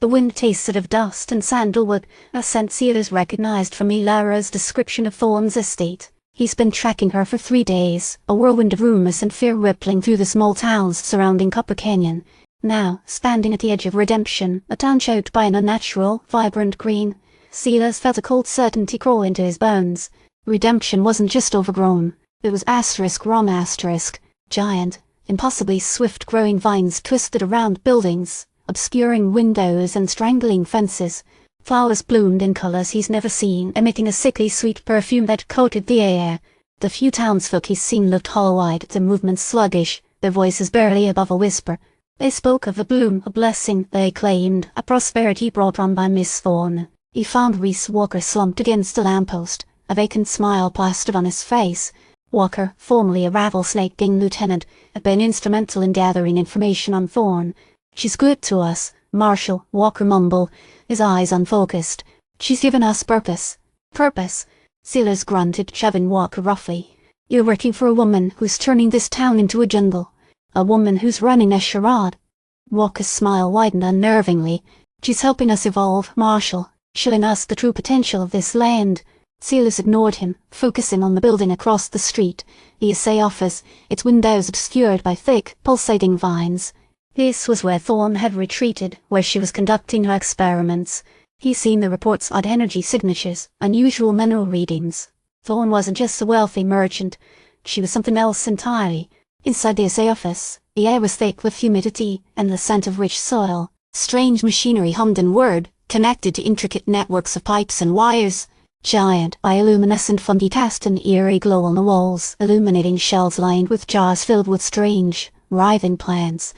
The wind tasted of dust and sandalwood, a scent Silas recognized from Elara's description of Thorne's estate. He's been tracking her for 3 days, a whirlwind of rumors and fear rippling through the small towns surrounding Copper Canyon. Now, standing at the edge of redemption, a town choked by an unnatural, vibrant green, Silas felt a cold certainty crawl into his bones. Redemption wasn't just overgrown, it was ***, giant, impossibly swift-growing vines twisted around buildings, obscuring windows and strangling fences. Flowers bloomed in colors he's never seen, emitting a sickly sweet perfume that coated the air. The few townsfolk he's seen looked hollow-eyed, their movements sluggish, their voices barely above a whisper. They spoke of a bloom, a blessing, they claimed, a prosperity brought on by Miss Thorne. He found Rhys Walker slumped against a lamppost, a vacant smile plastered on his face. Walker, formerly a Rattlesnake Gang lieutenant, had been instrumental in gathering information on Thorne. "She's good to us," Marshal Walker mumbled, his eyes unfocused. "She's given us purpose." "Purpose?" Silas grunted, shoving Walker roughly. "You're working for a woman who's turning this town into a jungle. A woman who's running a charade." Walker's smile widened unnervingly. "She's helping us evolve, Marshal, showing us the true potential of this land." Silas ignored him, focusing on the building across the street, the Assay Office, its windows obscured by thick, pulsating vines. This was where Thorne had retreated, where she was conducting her experiments. He'd seen the report's odd energy signatures, unusual mineral readings. Thorne wasn't just a wealthy merchant. She was something else entirely. Inside the Assay Office, the air was thick with humidity and the scent of rich soil. Strange machinery hummed and whirred, connected to intricate networks of pipes and wires. Giant, bioluminescent fungi cast an eerie glow on the walls, illuminating shelves lined with jars filled with strange, writhing plants.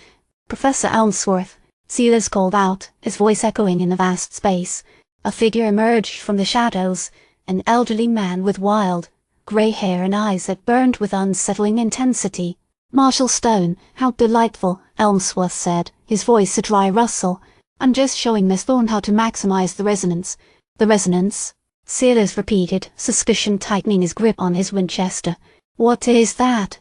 "Professor Elmsworth," Silas called out, his voice echoing in the vast space. A figure emerged from the shadows, an elderly man with wild, grey hair and eyes that burned with unsettling intensity. "Marshal Stone, how delightful," Elmsworth said, his voice a dry rustle. "I'm just showing Miss Thorne how to maximize the resonance." "The resonance?" Silas repeated, suspicion tightening his grip on his Winchester. "What is that?"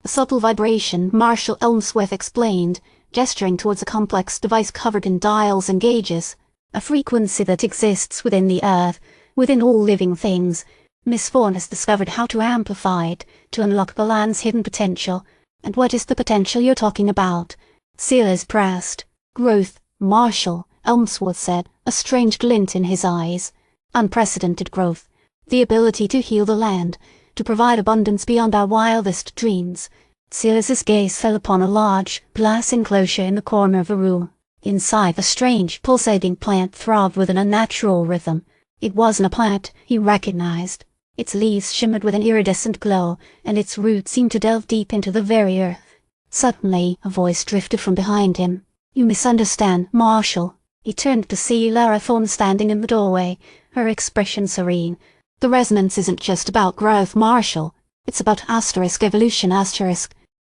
"A subtle vibration," Marshal Elmsworth explained, gesturing towards a complex device covered in dials and gauges. "A frequency that exists within the earth, within all living things. Miss Thorne has discovered how to amplify it, to unlock the land's hidden potential." "And what is the potential you're talking about?" Silas pressed. "Growth, Marshal," Elmsworth said, a strange glint in his eyes. "Unprecedented growth. The ability to heal the land, to provide abundance beyond our wildest dreams." Silas's gaze fell upon a large, glass enclosure in the corner of the room. Inside, a strange, pulsating plant throbbed with an unnatural rhythm. It wasn't a plant, he recognized. Its leaves shimmered with an iridescent glow, and its roots seemed to delve deep into the very earth. Suddenly, a voice drifted from behind him. "You misunderstand, Marshal." He turned to see Elara Thorne standing in the doorway, her expression serene. "The resonance isn't just about growth, Marshal. It's about *evolution*.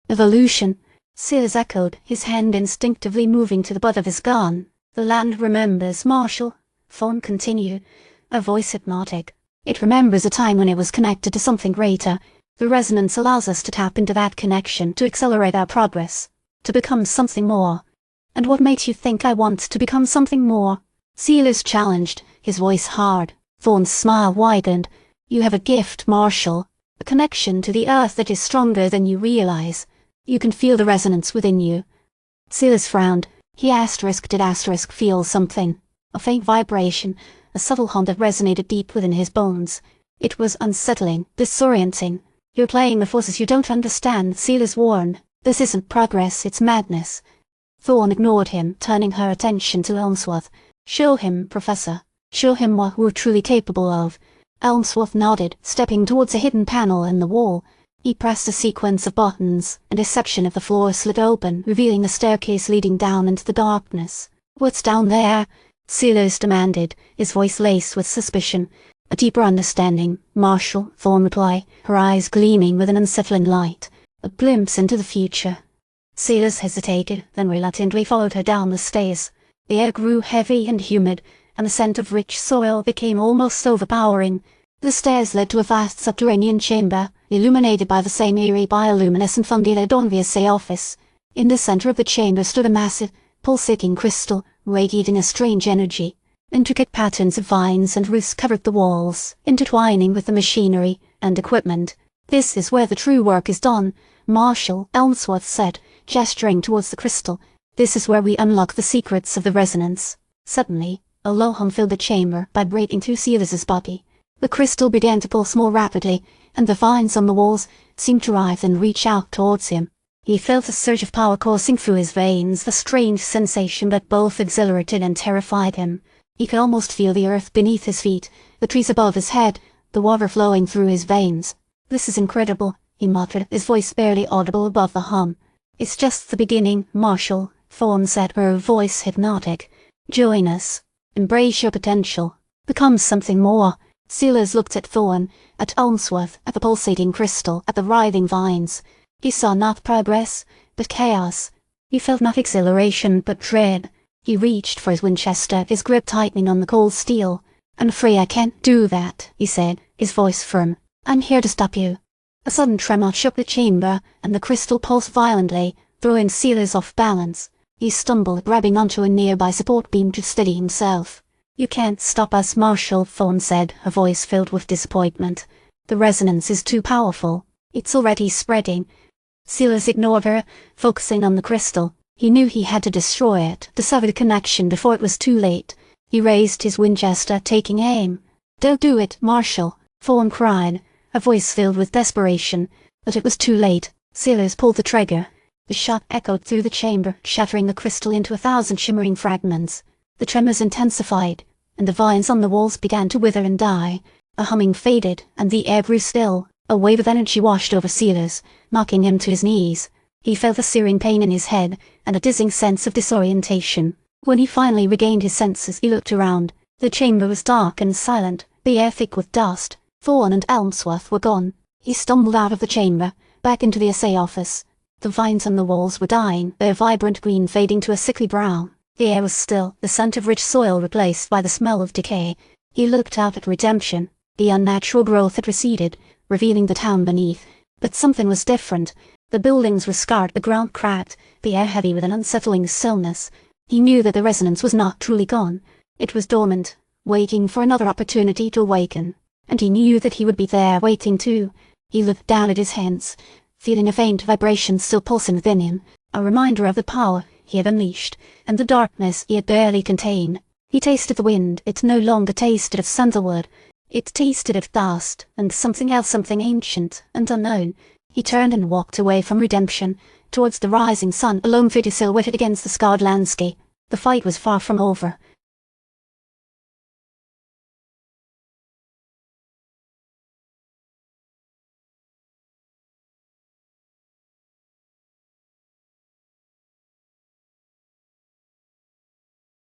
"Evolution," Silas echoed, his hand instinctively moving to the butt of his gun. "The land remembers, Marshal," Thorne continued, a voice hypnotic. "It remembers a time when it was connected to something greater. The resonance allows us to tap into that connection, to accelerate our progress, to become something more." "And what makes you think I want to become something more?" Silas challenged, his voice hard. Thorne's smile widened. "You have a gift, Marshal. A connection to the earth that is stronger than you realize. You can feel the resonance within you." Silas frowned. He did feel something. A faint vibration, a subtle hum that resonated deep within his bones. It was unsettling, disorienting. "You're playing the forces you don't understand," Silas warned. "This isn't progress, it's madness." Thorne ignored him, turning her attention to Elmsworth. "Show him, Professor. Show him what we're truly capable of." Elmsworth nodded, stepping towards a hidden panel in the wall. He pressed a sequence of buttons, and a section of the floor slid open, revealing a staircase leading down into the darkness. "What's down there?" Silas demanded, his voice laced with suspicion. "A deeper understanding, Marshal," Thorne replied, her eyes gleaming with an unsettling light. "A glimpse into the future." Silas hesitated, then reluctantly followed her down the stairs. The air grew heavy and humid, and the scent of rich soil became almost overpowering. The stairs led to a vast subterranean chamber, illuminated by the same eerie bioluminescent fungi that adorned the Assay Office. In the center of the chamber stood a massive, pulsating crystal, radiating a strange energy. Intricate patterns of vines and roots covered the walls, intertwining with the machinery and equipment. "This is where the true work is done," Marshal Elmsworth said, gesturing towards the crystal. "This is where we unlock the secrets of the resonance." Suddenly, a low hum filled the chamber, vibrating through Silas's body. The crystal began to pulse more rapidly, and the vines on the walls seemed to writhe and reach out towards him. He felt a surge of power coursing through his veins, a strange sensation that both exhilarated and terrified him. He could almost feel the earth beneath his feet, the trees above his head, the water flowing through his veins. "This is incredible," he muttered, his voice barely audible above the hum. "It's just the beginning, Marshal," Thorne said, her voice hypnotic. "Join us. Embrace your potential. Become something more." Silas looked at Thorne, at Elmsworth, at the pulsating crystal, at the writhing vines. He saw not progress, but chaos. He felt not exhilaration, but dread. He reached for his Winchester, his grip tightening on the cold steel. "I'm afraid I can't do that," he said, his voice firm. "I'm here to stop you." A sudden tremor shook the chamber, and the crystal pulsed violently, throwing Silas off balance. He stumbled, grabbing onto a nearby support beam to steady himself. "You can't stop us, Marshal," Thorne said, her voice filled with disappointment. "The resonance is too powerful. It's already spreading." Silas ignored her, focusing on the crystal. He knew he had to destroy it, to sever the connection before it was too late. He raised his Winchester, taking aim. "Don't do it, Marshal," Thorne cried, her voice filled with desperation. But it was too late. Silas pulled the trigger. The shot echoed through the chamber, shattering the crystal into 1,000 shimmering fragments. The tremors intensified, and the vines on the walls began to wither and die. The humming faded, and the air grew still. A wave of energy washed over Silas, knocking him to his knees. He felt a searing pain in his head, and a dizzying sense of disorientation. When he finally regained his senses, he looked around. The chamber was dark and silent, the air thick with dust. Thorne and Elmsworth were gone. He stumbled out of the chamber, back into the Assay Office. The vines on the walls were dying, their vibrant green fading to a sickly brown. The air was still, the scent of rich soil replaced by the smell of decay. He looked out at Redemption. The unnatural growth had receded, revealing the town beneath. But something was different. The buildings were scarred, the ground cracked, the air heavy with an unsettling stillness. He knew that the resonance was not truly gone. It was dormant, waiting for another opportunity to awaken. And he knew that he would be there, waiting too. He looked down at his hands, feeling a faint vibration still pulsing within him, a reminder of the power he had unleashed, and the darkness he had barely contained. He tasted the wind. It no longer tasted of sandalwood. It tasted of dust, and something else, something ancient and unknown. He turned and walked away from Redemption, towards the rising sun, a lone figure silhouetted against the scarred landscape. The fight was far from over.